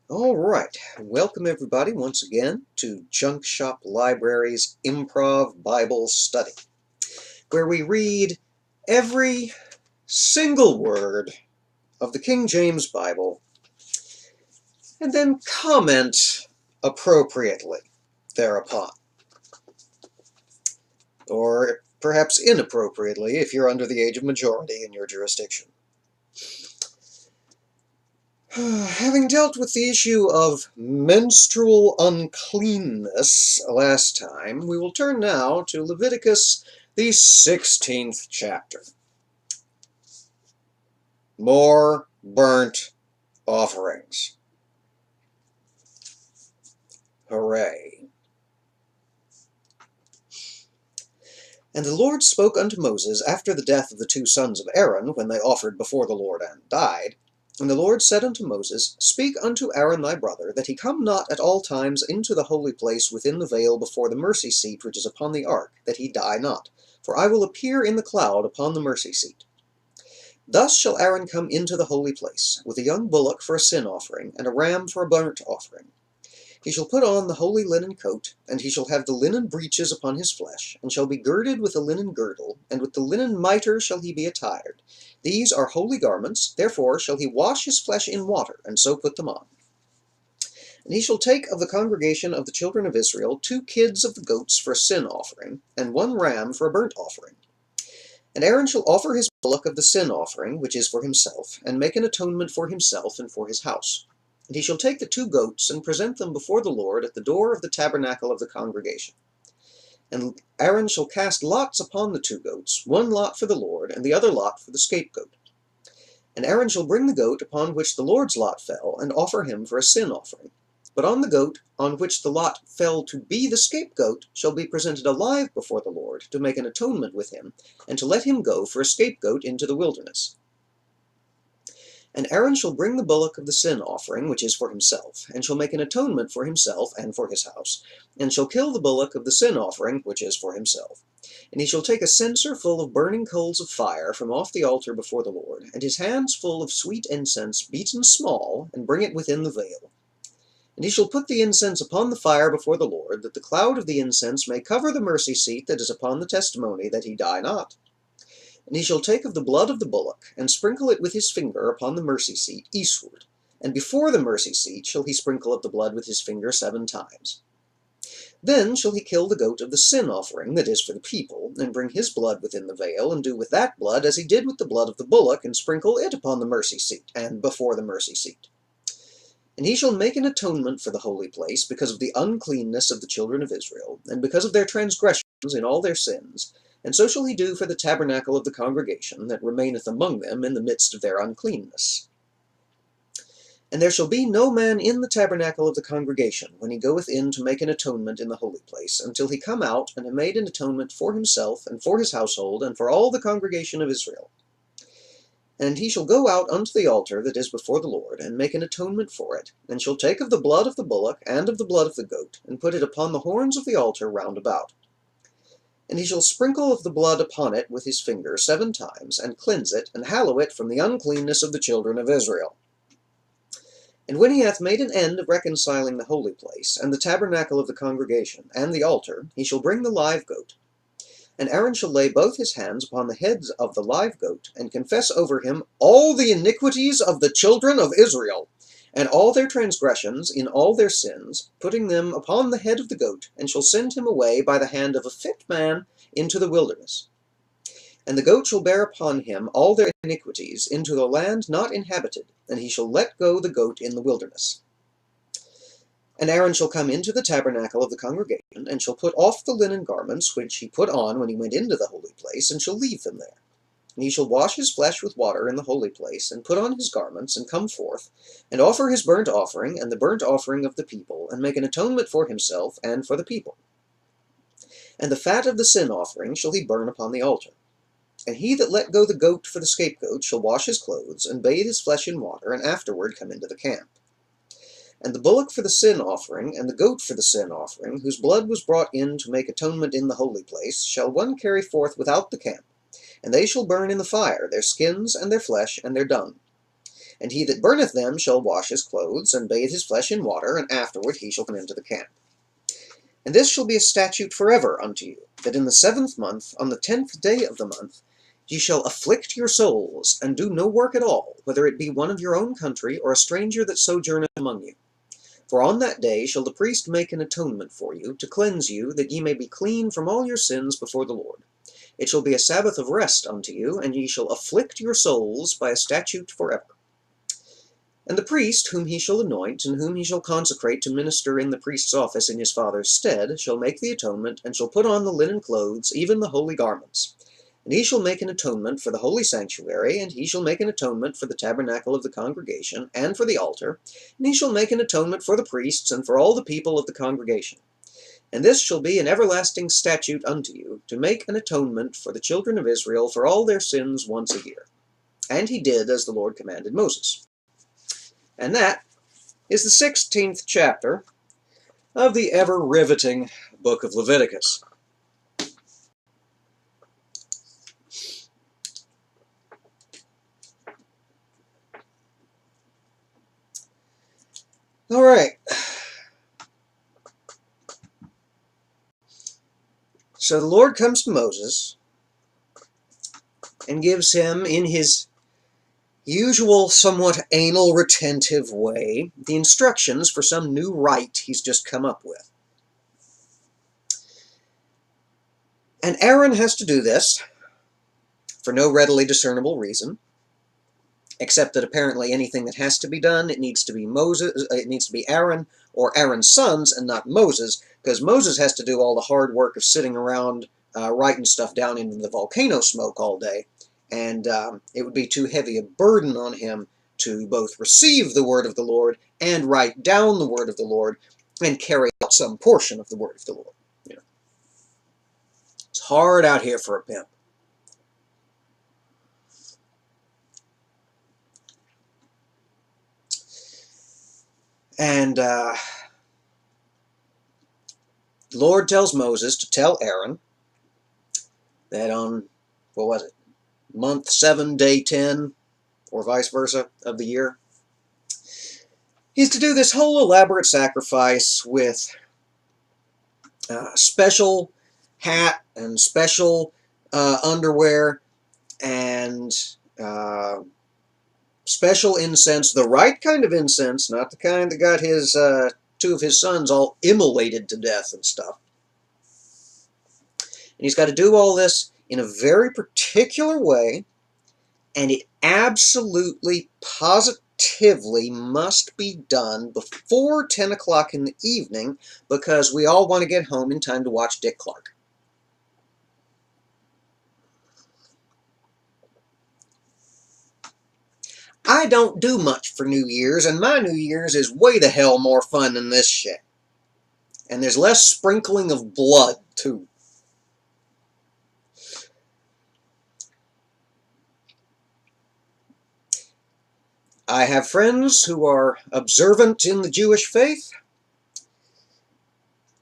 All right, welcome everybody once again to Junk Shop Library's Improv Bible Study, where we read every single word of the King James Bible and then comment appropriately thereupon, or perhaps inappropriately if you're under the age of majority in your jurisdiction. Having dealt with the issue of menstrual uncleanness last time, we will turn now to Leviticus, the 16th chapter. More burnt offerings. Hooray. And the Lord spoke unto Moses after the death of the two sons of Aaron, when they offered before the Lord and died. And the Lord said unto Moses, Speak unto Aaron thy brother, that he come not at all times into the holy place within the veil before the mercy seat which is upon the ark, that he die not. For I will appear in the cloud upon the mercy seat. Thus shall Aaron come into the holy place, with a young bullock for a sin offering, and a ram for a burnt offering. He shall put on the holy linen coat, and he shall have the linen breeches upon his flesh, and shall be girded with a linen girdle, and with the linen mitre shall he be attired. These are holy garments, therefore shall he wash his flesh in water, and so put them on. And he shall take of the congregation of the children of Israel 2 kids of the goats for a sin offering, and 1 ram for a burnt offering. And Aaron shall offer his bullock of the sin offering, which is for himself, and make an atonement for himself and for his house. And he shall take the 2 goats, and present them before the Lord at the door of the tabernacle of the congregation. And Aaron shall cast lots upon the 2 goats, 1 lot for the Lord, and the other lot for the scapegoat. And Aaron shall bring the goat upon which the Lord's lot fell, and offer him for a sin offering. But on the goat on which the lot fell to be the scapegoat shall be presented alive before the Lord, to make an atonement with him, and to let him go for a scapegoat into the wilderness. And Aaron shall bring the bullock of the sin offering, which is for himself, and shall make an atonement for himself and for his house, and shall kill the bullock of the sin offering, which is for himself. And he shall take a censer full of burning coals of fire from off the altar before the Lord, and his hands full of sweet incense beaten small, and bring it within the veil. And he shall put the incense upon the fire before the Lord, that the cloud of the incense may cover the mercy seat that is upon the testimony, that he die not. And he shall take of the blood of the bullock, and sprinkle it with his finger upon the mercy seat eastward. And before the mercy seat shall he sprinkle of the blood with his finger 7 times. Then shall he kill the goat of the sin offering, that is for the people, and bring his blood within the veil, and do with that blood as he did with the blood of the bullock, and sprinkle it upon the mercy seat, and before the mercy seat. And he shall make an atonement for the holy place, because of the uncleanness of the children of Israel, and because of their transgressions in all their sins, and so shall he do for the tabernacle of the congregation, that remaineth among them in the midst of their uncleanness. And there shall be no man in the tabernacle of the congregation, when he goeth in to make an atonement in the holy place, until he come out and have made an atonement for himself, and for his household, and for all the congregation of Israel. And he shall go out unto the altar that is before the Lord, and make an atonement for it, and shall take of the blood of the bullock and of the blood of the goat, and put it upon the horns of the altar round about. And he shall sprinkle of the blood upon it with his finger 7 times, and cleanse it, and hallow it from the uncleanness of the children of Israel. And when he hath made an end of reconciling the holy place, and the tabernacle of the congregation, and the altar, he shall bring the live goat. And Aaron shall lay both his hands upon the heads of the live goat, and confess over him all the iniquities of the children of Israel, and all their transgressions in all their sins, putting them upon the head of the goat, and shall send him away by the hand of a fit man into the wilderness. And the goat shall bear upon him all their iniquities into the land not inhabited, and he shall let go the goat in the wilderness. And Aaron shall come into the tabernacle of the congregation, and shall put off the linen garments which he put on when he went into the holy place, and shall leave them there. And he shall wash his flesh with water in the holy place, and put on his garments, and come forth, and offer his burnt offering, and the burnt offering of the people, and make an atonement for himself and for the people. And the fat of the sin offering shall he burn upon the altar. And he that let go the goat for the scapegoat shall wash his clothes, and bathe his flesh in water, and afterward come into the camp. And the bullock for the sin offering, and the goat for the sin offering, whose blood was brought in to make atonement in the holy place, shall one carry forth without the camp, and they shall burn in the fire their skins, and their flesh, and their dung. And he that burneth them shall wash his clothes, and bathe his flesh in water, and afterward he shall come into the camp. And this shall be a statute forever unto you, that in the 7th month, on the 10th day of the month, ye shall afflict your souls, and do no work at all, whether it be one of your own country, or a stranger that sojourneth among you. For on that day shall the priest make an atonement for you, to cleanse you, that ye may be clean from all your sins before the Lord. It shall be a Sabbath of rest unto you, and ye shall afflict your souls by a statute forever. And the priest, whom he shall anoint, and whom he shall consecrate to minister in the priest's office in his father's stead, shall make the atonement, and shall put on the linen clothes, even the holy garments. And he shall make an atonement for the holy sanctuary, and he shall make an atonement for the tabernacle of the congregation, and for the altar, and he shall make an atonement for the priests, and for all the people of the congregation. And this shall be an everlasting statute unto you, to make an atonement for the children of Israel for all their sins once a year. And he did as the Lord commanded Moses. And that is the 16th chapter of the ever-riveting book of Leviticus. All right. So the Lord comes to Moses and gives him, in his usual somewhat anal retentive way, the instructions for some new rite he's just come up with. And Aaron has to do this for no readily discernible reason, except that apparently anything that has to be done, it needs to be Aaron or Aaron's sons and not Moses, because Moses has to do all the hard work of sitting around writing stuff down into the volcano smoke all day, and it would be too heavy a burden on him to both receive the word of the Lord and write down the word of the Lord and carry out some portion of the word of the Lord. You know, it's hard out here for a pimp. And the Lord tells Moses to tell Aaron that on, what was it, month 7, day 10, or vice versa, of the year, he's to do this whole elaborate sacrifice with special hat and special underwear and special incense, the right kind of incense, not the kind that got his two of his sons all immolated to death and stuff. And he's got to do all this in a very particular way, and it absolutely, positively must be done before 10 o'clock in the evening, because we all want to get home in time to watch Dick Clark. I don't do much for New Year's, and my New Year's is way the hell more fun than this shit. And there's less sprinkling of blood, too. I have friends who are observant in the Jewish faith.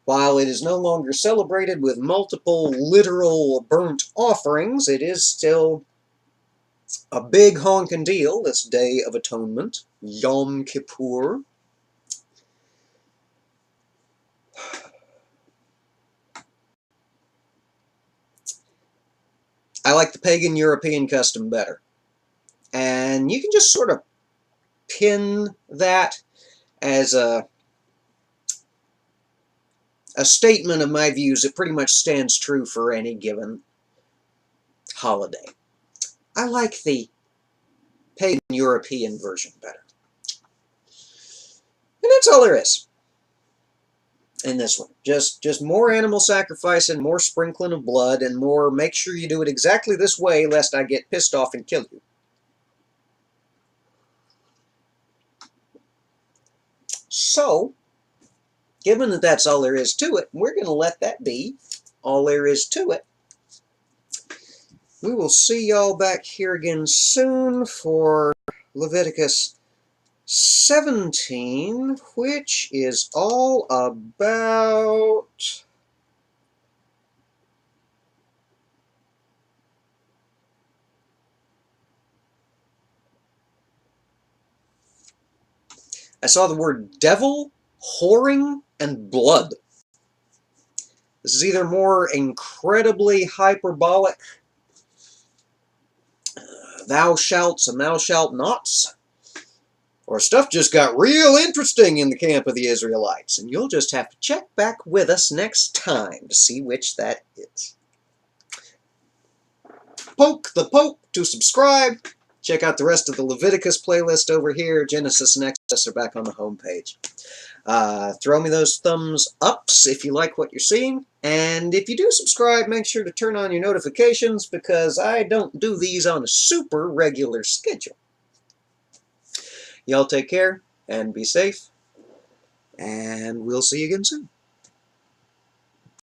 While it is no longer celebrated with multiple literal burnt offerings, it is still a big honkin' deal, this Day of Atonement, Yom Kippur. I like the pagan European custom better. And you can just sort of pin that as a statement of my views that pretty much stands true for any given holiday. I like the pagan European version better. And that's all there is in this one. Just more animal sacrifice and more sprinkling of blood and more make sure you do it exactly this way lest I get pissed off and kill you. So, given that that's all there is to it, we're going to let that be all there is to it. We will see y'all back here again soon for Leviticus 17, which is all about I saw the word devil, whoring, and blood. This is either more incredibly hyperbolic, thou shalts and thou shalt nots, or stuff just got real interesting in the camp of the Israelites, and you'll just have to check back with us next time to see which that is. Poke the Pope to subscribe. Check out the rest of the Leviticus playlist over here. Genesis and Exodus are back on the homepage. Throw me those thumbs ups if you like what you're seeing. And if you do subscribe, make sure to turn on your notifications because I don't do these on a super regular schedule. Y'all take care and be safe. And we'll see you again soon.